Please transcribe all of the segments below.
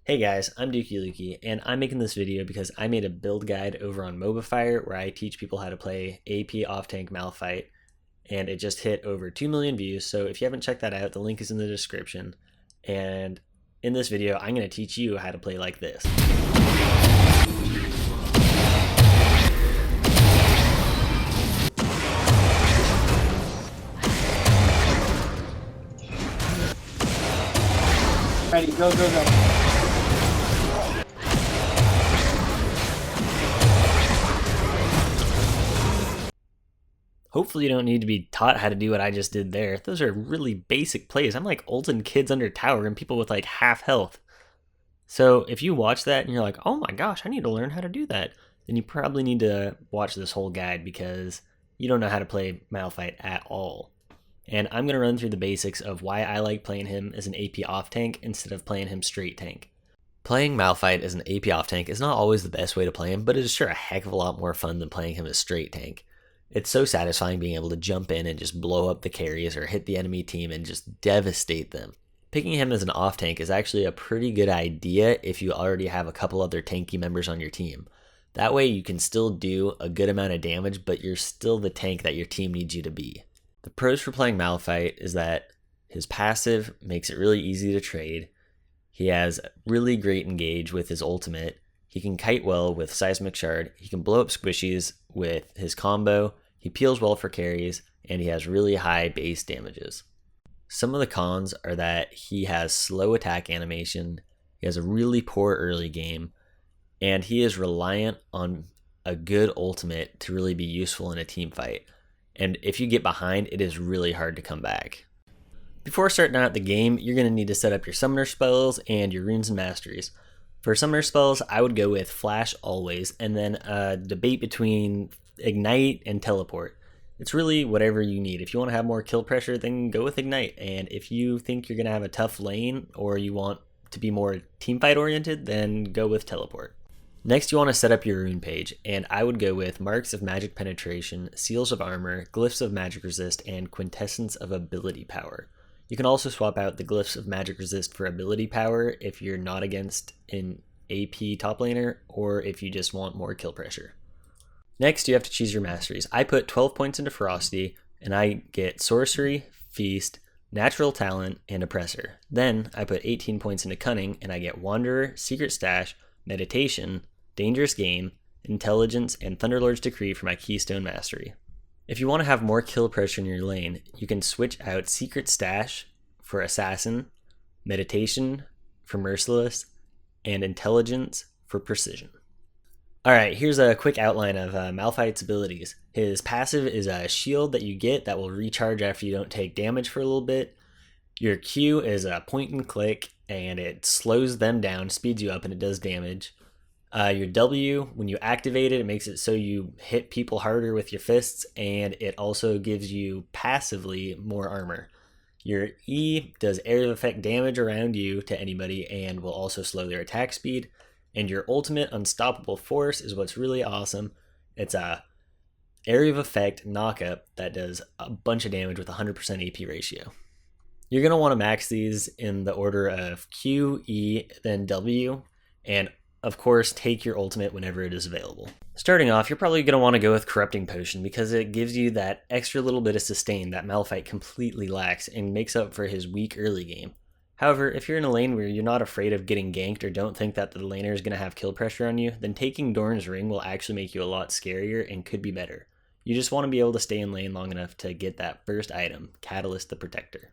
Hey guys, I'm Dookey Lukey, and I'm making this video because I made a build guide over on Mobafire where I teach people how to play AP Offtank Malphite, and it just hit over 2 million views, so if you haven't checked that out, the link is in the description. And in this video, I'm going to teach you how to play like this. Ready, go, go, go. Hopefully you don't need to be taught how to do what I just did there. Those are really basic plays. I'm like ulting kids under tower and people with like half health. So if you watch that and you're like, oh my gosh, I need to learn how to do that, then you probably need to watch this whole guide because you don't know how to play Malphite at all. And I'm going to run through the basics of why I like playing him as an AP off tank instead of playing him straight tank. Playing Malphite as an AP off tank is not always the best way to play him, but it is sure a heck of a lot more fun than playing him as straight tank. It's so satisfying being able to jump in and just blow up the carries or hit the enemy team and just devastate them. Picking him as an off tank is actually a pretty good idea if you already have a couple other tanky members on your team. That way you can still do a good amount of damage, but you're still the tank that your team needs you to be. The pros for playing Malphite is that his passive makes it really easy to trade. He has really great engage with his ultimate. He can kite well with Seismic Shard. He can blow up squishies with his combo. He peels well for carries, and he has really high base damages. Some of the cons are that he has slow attack animation, he has a really poor early game, and he is reliant on a good ultimate to really be useful in a team fight. And if you get behind, it is really hard to come back. Before starting out the game, you're going to need to set up your summoner spells and your runes and masteries. For summoner spells, I would go with Flash always, and then debate between Ignite and Teleport. It's really whatever you need. If you want to have more kill pressure, then go with Ignite. And if you think you're going to have a tough lane or you want to be more teamfight oriented, then go with Teleport. Next, you want to set up your rune page, and I would go with Marks of Magic Penetration, Seals of Armor, Glyphs of Magic Resist, and Quintessence of Ability Power. You can also swap out the Glyphs of Magic Resist for Ability Power if you're not against an AP top laner, or if you just want more kill pressure. Next, you have to choose your masteries. I put 12 points into Ferocity, and I get Sorcery, Feast, Natural Talent, and Oppressor. Then, I put 18 points into Cunning, and I get Wanderer, Secret Stash, Meditation, Dangerous Game, Intelligence, and Thunderlord's Decree for my Keystone Mastery. If you want to have more kill pressure in your lane, you can switch out Secret Stash for Assassin, Meditation for Merciless, and Intelligence for Precision. Alright, here's a quick outline of Malphite's abilities. His passive is a shield that you get that will recharge after you don't take damage for a little bit. Your Q is a point and click, and it slows them down, speeds you up, and it does damage. Your W, when you activate it, it makes it so you hit people harder with your fists, and it also gives you passively more armor. Your E does area of effect damage around you to anybody and will also slow their attack speed. And your ultimate Unstoppable Force is what's really awesome. It's a area of effect knockup that does a bunch of damage with 100% AP ratio. You're going to want to max these in the order of Q, E, then W, and of course take your ultimate whenever it is available. Starting off, you're probably going to want to go with Corrupting Potion because it gives you that extra little bit of sustain that Malphite completely lacks and makes up for his weak early game. However, if you're in a lane where you're not afraid of getting ganked or don't think that the laner is going to have kill pressure on you, then taking Dorn's Ring will actually make you a lot scarier and could be better. You just want to be able to stay in lane long enough to get that first item, Catalyst the Protector.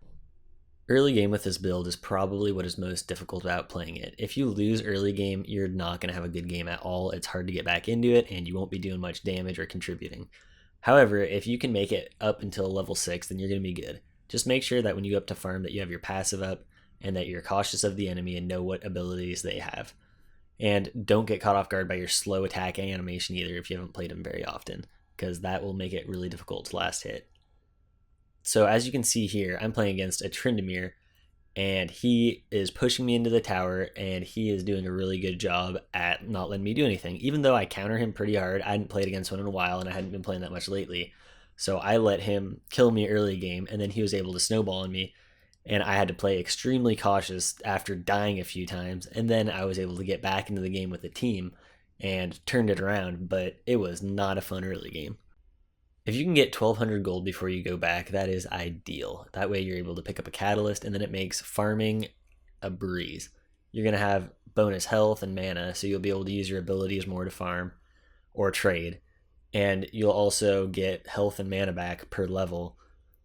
Early game with this build is probably what is most difficult about playing it. If you lose early game, you're not going to have a good game at all. It's hard to get back into it, and you won't be doing much damage or contributing. However, if you can make it up until level 6, then you're going to be good. Just make sure that when you go up to farm that you have your passive up, and that you're cautious of the enemy and know what abilities they have. And don't get caught off guard by your slow attack animation either if you haven't played him very often, because that will make it really difficult to last hit. So as you can see here, I'm playing against a Tryndamere, and he is pushing me into the tower, and he is doing a really good job at not letting me do anything. Even though I counter him pretty hard, I hadn't played against one in a while, and I hadn't been playing that much lately. So I let him kill me early game, and then he was able to snowball on me. and I had to play extremely cautious after dying a few times, and then I was able to get back into the game with the team and turned it around, but it was not a fun early game. If you can get 1200 gold before you go back, that is ideal. That way you're able to pick up a catalyst, and then it makes farming a breeze. You're going to have bonus health and mana, so you'll be able to use your abilities more to farm or trade, and you'll also get health and mana back per level,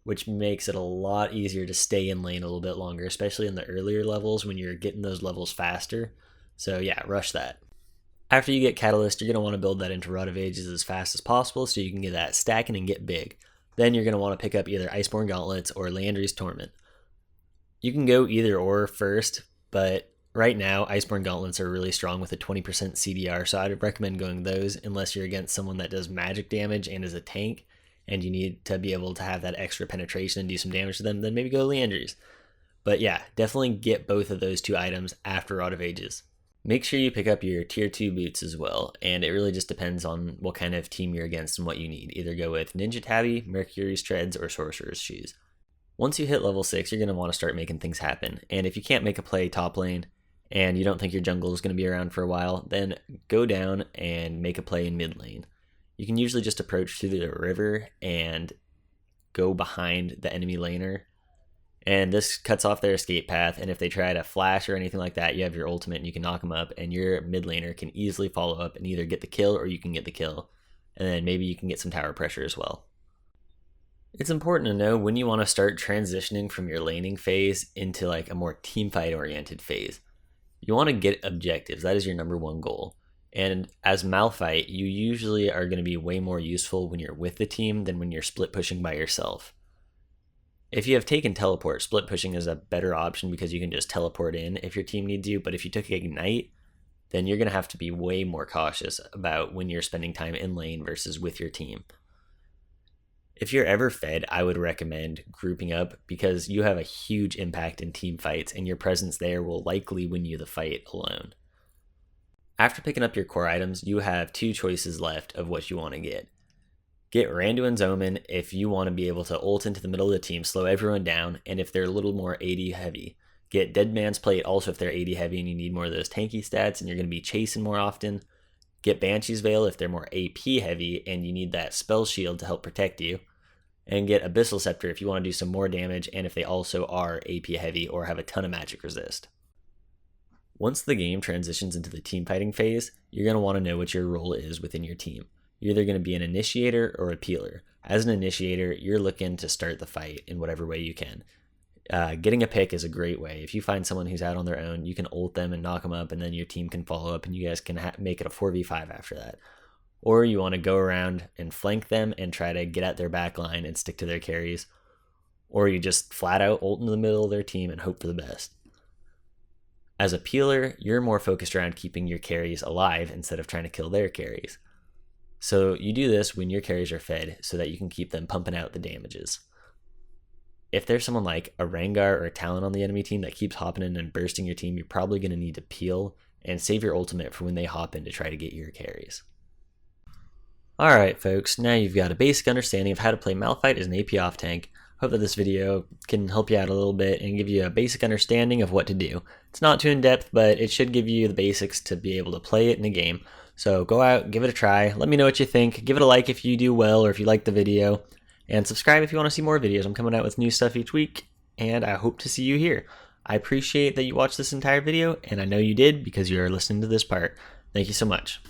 which makes it a lot easier to stay in lane a little bit longer, especially in the earlier levels when you're getting those levels faster. So yeah, rush that. After you get Catalyst, you're going to want to build that into Rod of Ages as fast as possible so you can get that stacking and get big. Then you're going to want to pick up either Iceborne Gauntlets or Landry's Torment. You can go either or first, but right now Iceborne Gauntlets are really strong with a 20% CDR, so I'd recommend going those unless you're against someone that does magic damage and is a tank, and you need to be able to have that extra penetration and do some damage to them, then maybe go Leandry's. But yeah, definitely get both of those two items after Rod of Ages. Make sure you pick up your tier 2 boots as well, and it really just depends on what kind of team you're against and what you need. Either go with Ninja Tabby, Mercury's Treads, or Sorcerer's Shoes. Once you hit level 6, you're going to want to start making things happen, and if you can't make a play top lane, and you don't think your jungle is going to be around for a while, then go down and make a play in mid lane. You can usually just approach to the river and go behind the enemy laner, and this cuts off their escape path, and if they try to flash or anything like that, you have your ultimate and you can knock them up, and your mid laner can easily follow up and either get the kill or you can get the kill, and then maybe you can get some tower pressure as well. It's important to know when you want to start transitioning from your laning phase into like a more teamfight oriented phase. You want to get objectives. That is your number one goal. And as Malphite, you usually are going to be way more useful when you're with the team than when you're split pushing by yourself. If you have taken teleport, split pushing is a better option because you can just teleport in if your team needs you. But if you took ignite, then you're going to have to be way more cautious about when you're spending time in lane versus with your team. If you're ever fed, I would recommend grouping up because you have a huge impact in team fights and your presence there will likely win you the fight alone. After picking up your core items, you have two choices left of what you want to get. Get Randuin's Omen if you want to be able to ult into the middle of the team, slow everyone down, and if they're a little more AD heavy. Get Dead Man's Plate also if they're AD heavy and you need more of those tanky stats and you're going to be chasing more often. Get Banshee's Veil if they're more AP heavy and you need that spell shield to help protect you. And get Abyssal Scepter if you want to do some more damage and if they also are AP heavy or have a ton of magic resist. Once the game transitions into the team fighting phase, you're going to want to know what your role is within your team. You're either going to be an initiator or a peeler. As an initiator, you're looking to start the fight in whatever way you can. Getting a pick is a great way. If you find someone who's out on their own, you can ult them and knock them up, and then your team can follow up, and you guys can make it a 4v5 after that. Or you want to go around and flank them and try to get at their back line and stick to their carries. Or you just flat out ult in the middle of their team and hope for the best. As a peeler, you're more focused around keeping your carries alive instead of trying to kill their carries. So you do this when your carries are fed so that you can keep them pumping out the damages. If there's someone like a Rengar or a Talon on the enemy team that keeps hopping in and bursting your team, you're probably going to need to peel and save your ultimate for when they hop in to try to get your carries. Alright folks, now you've got a basic understanding of how to play Malphite as an AP Offtank. Hope that this video can help you out a little bit and give you a basic understanding of what to do. It's not too in-depth, but it should give you the basics to be able to play it in a game. So go out, give it a try, let me know what you think, give it a like if you do well or if you like the video, and subscribe if you want to see more videos. I'm coming out with new stuff each week, and I hope to see you here. I appreciate that you watched this entire video, and I know you did because you are listening to this part. Thank you so much.